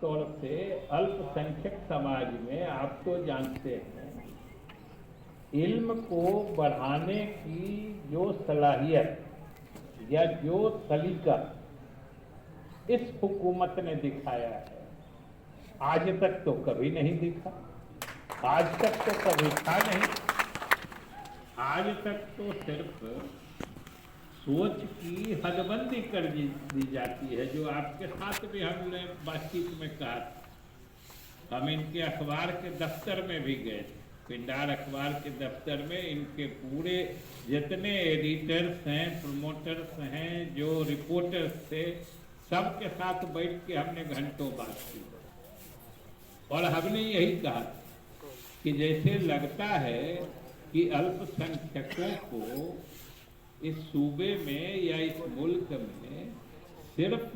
तौर से अल्पसंख्यक समाज में आप तो जानते हैं, इल्म को बढ़ाने की जो सलाहियत या जो सलीका इस हुकूमत ने दिखाया है, आज तक तो कभी नहीं दिखा, आज तक तो कभी था नहीं। आज तक तो सिर्फ सोच की हदबंदी कर दी जाती है, जो आपके साथ भी हमने बातचीत में कहा। हम इनके अखबार के दफ्तर में भी गए, पिंडार अखबार के दफ्तर में इनके पूरे जितने एडिटर्स हैं, प्रोमोटर्स हैं, जो रिपोर्टर्स थे, सबके साथ बैठ के हमने घंटों बात की और हमने यही कहा कि जैसे लगता है कि अल्पसंख्यकों को इस सूबे में या इस मुल्क में सिर्फ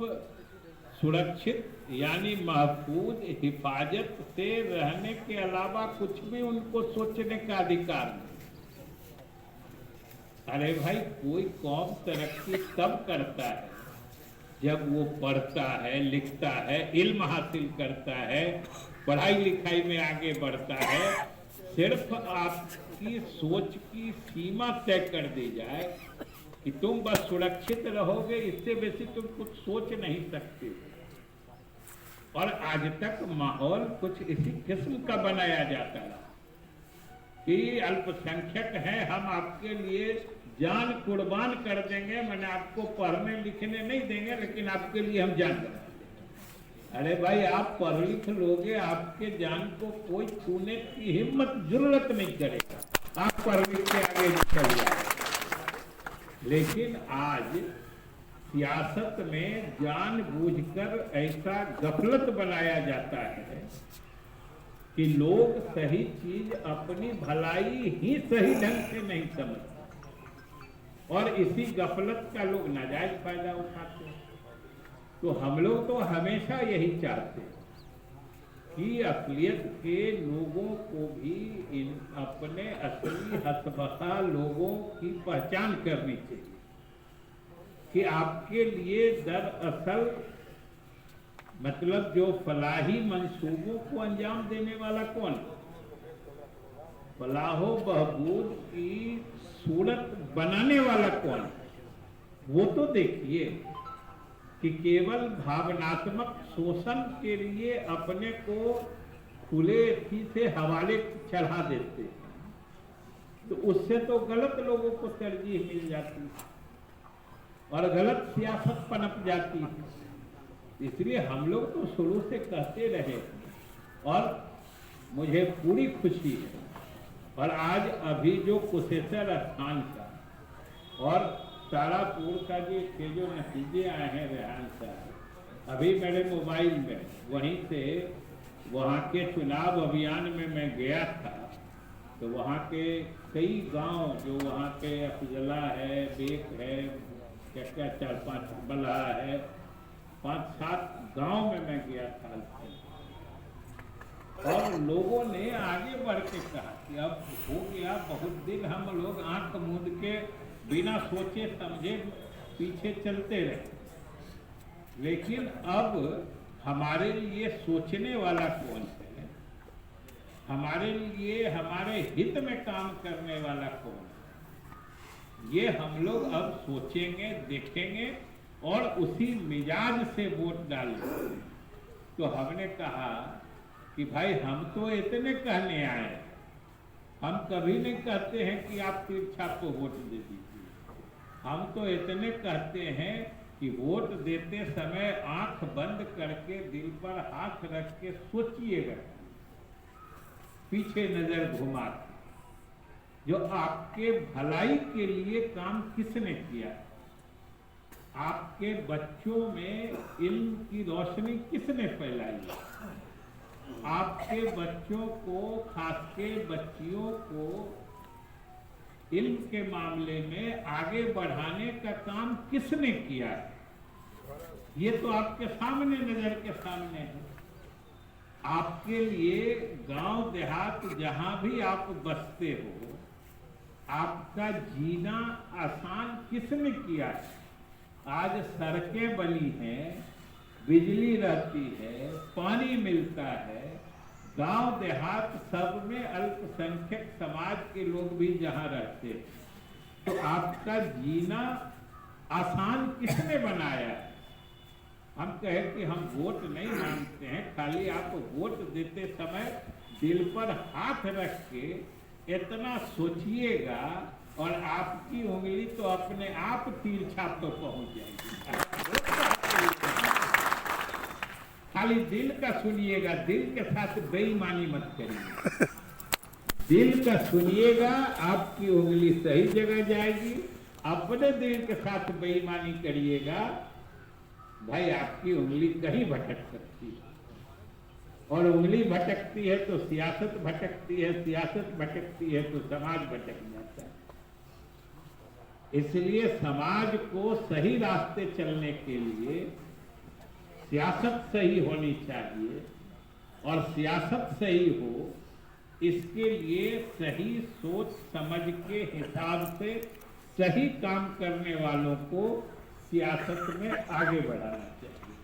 सुरक्षित यानी महफूज हिफाजत से रहने के अलावा कुछ भी उनको सोचने का अधिकार नहीं। अरे भाई, कोई कौम तरक्की तब करता है जब वो पढ़ता है, लिखता है, इल्म हासिल करता है, पढ़ाई लिखाई में आगे बढ़ता है। सिर्फ आपकी सोच की सीमा तय कर दी जाए कि तुम बस सुरक्षित रहोगे, इससे बेसी तुम कुछ सोच नहीं सकते। और आज तक माहौल कुछ इसी किस्म का बनाया जाता है कि अल्पसंख्यक हैं, हम आपके लिए जान कुर्बान कर देंगे, मैंने आपको पढ़ने लिखने नहीं देंगे, लेकिन आपके लिए हम जान देंगे। अरे भाई, आप पढ़ लिख लोगे, आपके जान को कोई छूने की हिम्मत जरूरत नहीं करेगा, आप पढ़ लिख के आगे निकल जाए। लेकिन आज सियासत में जानबूझकर ऐसा गफलत बनाया जाता है कि लोग सही चीज अपनी भलाई ही सही ढंग से नहीं समझते और इसी गफलत का लोग नाजायज फायदा उठाते हैं। तो हम लोग तो हमेशा यही चाहते हैं कि असलियत के लोगों को भी इन अपने असली हसबसा लोगों की पहचान करनी चाहिए कि आपके लिए दरअसल मतलब जो फलाही मंसूबों को अंजाम देने वाला कौन, फलाहो बहबूद की सूरत बनाने वाला कौन, वो तो देखिए कि केवल भावनात्मक शोषण के लिए अपने को खुले थी से हवाले चढ़ा देते हैं, तो उससे तो गलत लोगों को तरजीह मिल जाती है और गलत सियासत पनप जाती है। इसलिए हम लोग तो शुरू से कहते रहे और मुझे पूरी खुशी है। और आज अभी जो कुशेश्वर स्थान का और तारापुर का जो नतीजे आए हैं रेहान साहब, अभी मेरे मोबाइल में वहीं से वहाँ के चुनाव अभियान में मैं गया था, तो वहाँ के कई गांव जो वहाँ के अफजला है, बेक है, क्या क्या 4-5 बल्हा है, 5-7 गांव में मैं गया था और लोगों ने आगे बढ़ के कहा कि अब हो गया, बहुत दिन हम लोग आंख मूंद के बिना सोचे समझे पीछे चलते रहे, लेकिन अब हमारे लिए सोचने वाला कौन है, हमारे लिए हमारे हित में काम करने वाला कौन है, ये हम लोग अब सोचेंगे, देखेंगे और उसी मिजाज से वोट डालेंगे। तो हमने कहा कि भाई, हम तो इतने कहने आए, हम कभी नहीं कहते हैं कि आप तिरछा को वोट दे दीजिए, हम तो इतने कहते हैं कि वोट देते समय आंख बंद करके दिल पर हाथ रख के सोचिएगा, पीछे नजर घुमा जो आपके भलाई के लिए काम किसने किया, आपके बच्चों में इल्म की रोशनी किसने फैलाई, आपके बच्चों को, खास के बच्चियों को इल्म के मामले में आगे बढ़ाने का काम किसने किया है, ये तो आपके सामने, नजर के सामने है। आपके लिए गांव देहात जहां भी आप बसते हो, आपका जीना आसान किसने किया है। आज सड़कें बनी हैं, बिजली रहती है, पानी मिलता है, गांव देहात सब में अल्पसंख्यक समाज के लोग भी जहां रहते हैं, तो आपका जीना आसान किसने बनाया है? हम कहें कि हम वोट नहीं मांगते हैं, खाली आप वोट देते समय दिल पर हाथ रख के इतना सोचिएगा और आपकी उंगली तो अपने आप तीर छाप पर पहुंच जाएगी। खाली दिल का सुनिएगा, दिल के साथ बेईमानी मत करिए। दिल का सुनिएगा, आपकी उंगली सही जगह जाएगी। अपने दिल के साथ बेईमानी करिएगा, भाई आपकी उंगली कहीं भटक सकती है। और उंगली भटकती है तो सियासत भटकती है, सियासत भटकती है तो समाज भटक जाता है। इसलिए समाज को सही रास्ते चलने के लिए सियासत सही होनी चाहिए, और सियासत सही हो इसके लिए सही सोच समझ के हिसाब से सही काम करने वालों को सियासत में आगे बढ़ाना चाहिए।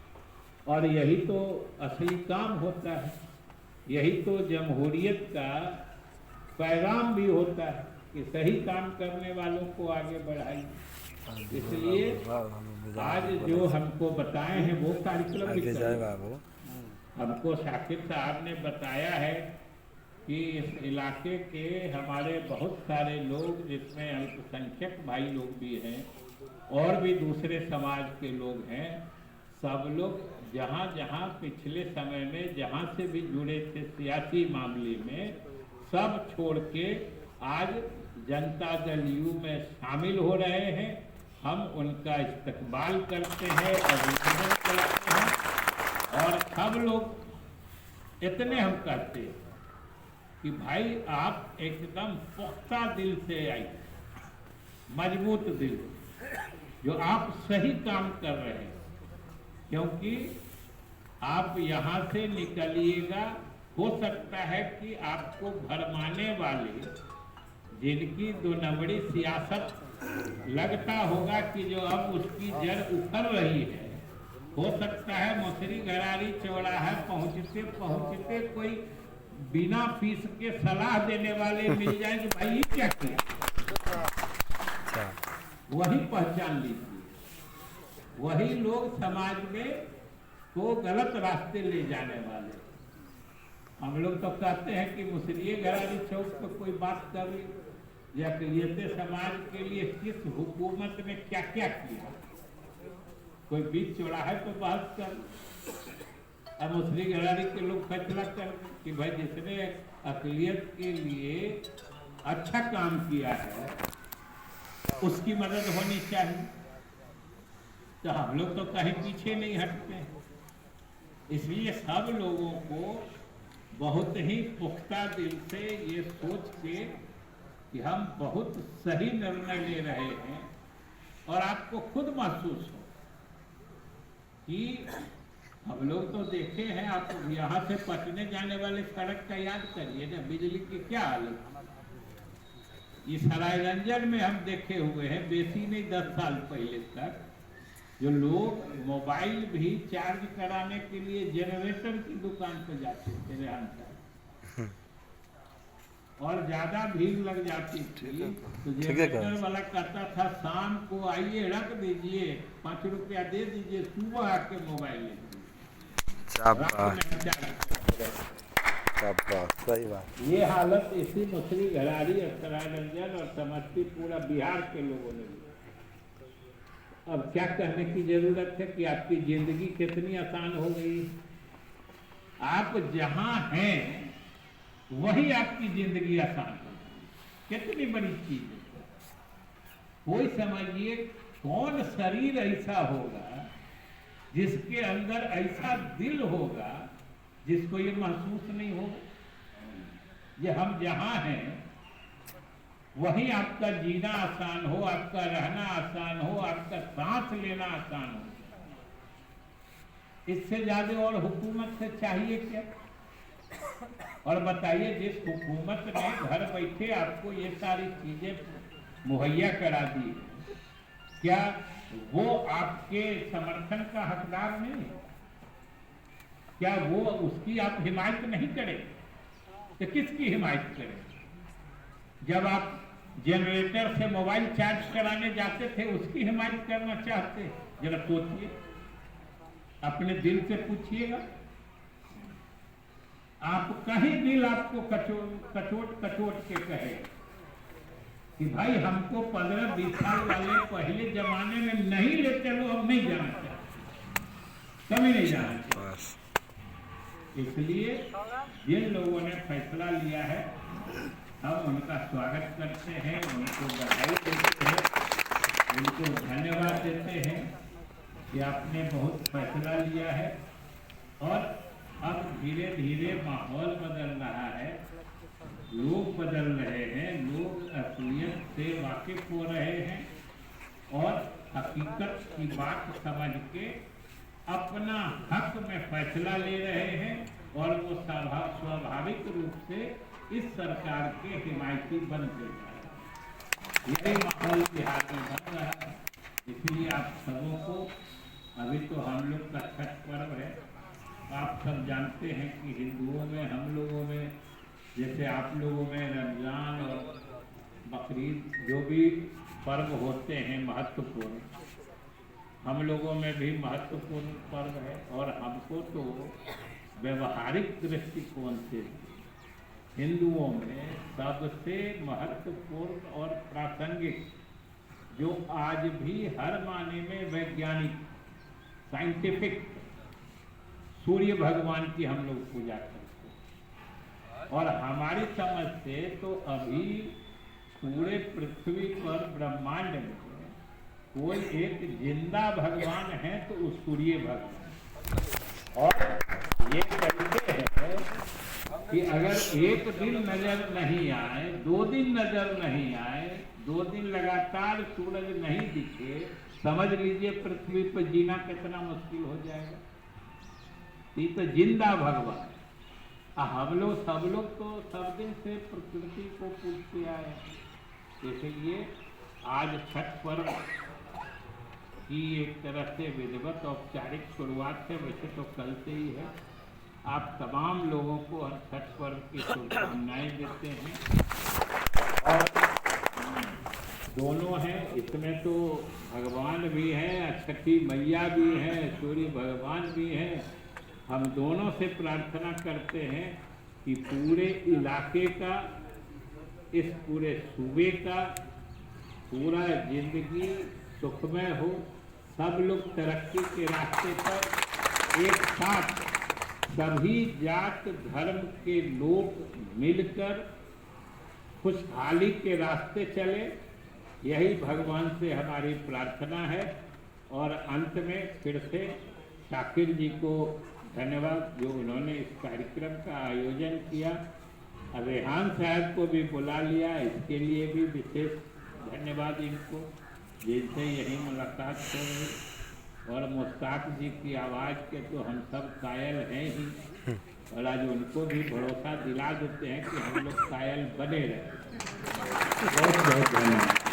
और यही तो असली काम होता है, यही तो जमहूरियत का पैगाम भी होता है कि सही काम करने वालों को आगे बढ़ाइए। इसलिए आज जो हमको बताए हैं वो कार्यक्रम हमको शाकिर साहब ने बताया है कि इस इलाके के हमारे बहुत सारे लोग, जिसमें अल्पसंख्यक भाई लोग भी हैं और भी दूसरे समाज के लोग हैं, सब लोग जहाँ जहाँ पिछले समय में जहाँ से भी जुड़े थे सियासी मामले में, सब छोड़ के आज जनता दल यू में शामिल हो रहे हैं। हम उनका इस्तकबाल करते हैं, अभिनंदन करते हैं, और सब लोग इतने हम कहते हैं कि भाई आप एकदम पुख्ता दिल से आइए, मजबूत दिल, जो आप सही काम कर रहे हैं, क्योंकि आप यहाँ से निकलिएगा, हो सकता है कि आपको भरमाने वाले, जिनकी दो नंबरी सियासत लगता होगा कि जो अब उसकी जड़ उखड़ रही है, हो सकता है मुसरी घरारी चौराहा पहुँचते पहुँचते कोई बिना फीस के सलाह देने वाले मिल जाए कि भाई ये क्या किया, वही पहचान लीजिए। वही लोग समाज में को गलत रास्ते ले जाने वाले। हम लोग तो कहते हैं कि मुसरिये घरारी चौक पर कोई बात कर ली, या अक़लियत समाज के लिए किस हुकूमत ने क्या क्या किया, कोई बीच चौराहे पर बात कर, अब मुसरी घरारी के लोग फैसला कर कि भाई जिसने अक़लियत के लिए अच्छा काम किया है उसकी मदद होनी चाहिए। तो हम लोग तो कहीं पीछे नहीं हटते हैं। इसलिए सब लोगों को बहुत ही पुख्ता दिल से ये सोच के कि हम बहुत सही निर्णय ले रहे हैं, और आपको खुद महसूस हो कि हम लोग तो देखे हैं, आप यहाँ से पटने जाने वाले सड़क का याद करिए ना, बिजली की क्या हालत। इस सरायरंजन में हम देखे हुए हैं, बेसी नहीं 10 साल पहले तक, जो लोग मोबाइल भी चार्ज कराने के लिए जनरेटर की दुकान पर जाते थे रेहान साहब, और ज्यादा भीड़ लग जाती थी तो जनरेटर वाला कहता था शाम को आइए रख दीजिए, 5 रुपया दे दीजिए, सुबह आके मोबाइल ले लीजिए। सही बात। ये हालत इसी मुसरी घरारी, सरायरंजन और समस्तीपुर पूरा बिहार के लोगों ने। अब क्या कहने की जरूरत है कि आपकी जिंदगी कितनी आसान हो गई। आप जहां हैं वही आपकी जिंदगी आसान हो गई। कितनी बड़ी चीज है। कोई समझिए कौन शरीर ऐसा होगा जिसके अंदर ऐसा दिल होगा जिसको ये महसूस नहीं होगा। ये हम जहां हैं वही आपका जीना आसान हो, आपका रहना आसान हो, आपका सांस लेना आसान हो। इससे ज्यादा और हुकूमत से चाहिए क्या? और बताइए, जिस हुकूमत ने घर बैठे आपको ये सारी चीजें मुहैया करा दी, क्या वो आपके समर्थन का हकदार नहीं है? क्या वो उसकी आप हिमायत नहीं करें तो किसकी हिमायत करें? जब आप जनरेटर से मोबाइल चार्ज कराने जाते थे उसकी हिमायत करना चाहते? जरा सोचिए, अपने दिल से पूछिएगा। आप कहीं दिल आपको कचोट के कहे कि भाई हमको 15-20 साल वाले पहले जमाने में नहीं ले चलो, हम नहीं जाना चाहते, कभी नहीं जाना चाहते। इसलिए जिन लोगों ने फैसला लिया है हम उनका स्वागत करते हैं, उनको बधाई देते हैं, उनको धन्यवाद देते हैं कि आपने बहुत फैसला लिया है। और अब धीरे धीरे माहौल बदल रहा है, लोग बदल रहे हैं, लोग असलियत से वाकिफ हो रहे हैं और हकीकत की बात समझ के अपना हक में फैसला ले रहे हैं और वो स्वाभाविक रूप से इस सरकार के हिमायती बनते जा रहे हैं। यही माहौल बिहार में बन रहा है। इसलिए आप सबों को, अभी तो हम लोग का छठ पर्व है, आप सब जानते हैं कि हिंदुओं में, हम लोगों में, जैसे आप लोगों में रमज़ान और बकरीद जो भी पर्व होते हैं महत्वपूर्ण, हम लोगों में भी महत्वपूर्ण पर्व है। और हमको तो व्यवहारिक दृष्टिकोण से हिंदुओं में सबसे महत्वपूर्ण और प्रासंगिक, जो आज भी हर माने में वैज्ञानिक, साइंटिफिक, सूर्य भगवान की हम लोग पूजा करते हैं। और हमारी समझ से तो अभी पूरे पृथ्वी पर ब्रह्मांड में कोई एक जिंदा भगवान है तो उस सूर्य भगवान। और ये कहते हैं कि अगर एक दिन नजर नहीं आए, 2 दिन नजर नहीं आए, 2 दिन लगातार सूरज नहीं दिखे, समझ लीजिए पृथ्वी पर जीना कितना मुश्किल हो जाएगा। ये तो जिंदा भगवान। हम लोग सब लोग तो सब दिन से प्रकृति को पूजते आए, इसलिए आज छठ पर्व की एक तरह से विधिवत औपचारिक शुरुआत है। वैसे तो कल से ही है। आप तमाम लोगों को हर छठ पर्व की शुभकामनाएं देते हैं। और दोनों हैं, इसमें तो भगवान भी हैं, छठी मैया भी हैं, सूर्य भगवान भी हैं। हम दोनों से प्रार्थना करते हैं कि पूरे इलाके का, इस पूरे सूबे का पूरा जिंदगी सुखमय हो, सब लोग तरक्की के रास्ते पर एक साथ सभी जात धर्म के लोग मिलकर खुशहाली के रास्ते चले, यही भगवान से हमारी प्रार्थना है। और अंत में फिर से शाकिर जी को धन्यवाद, जो उन्होंने इस कार्यक्रम का आयोजन किया। रेहान साहब को भी बुला लिया, इसके लिए भी विशेष धन्यवाद इनको, जिनसे यही मुलाकात हो गई। और मुश्ताक जी की आवाज़ के तो हम सब कायल हैं ही, और आज उनको भी भरोसा दिला देते हैं कि हम लोग कायल बने रहे। बहुत बहुत धन्यवाद।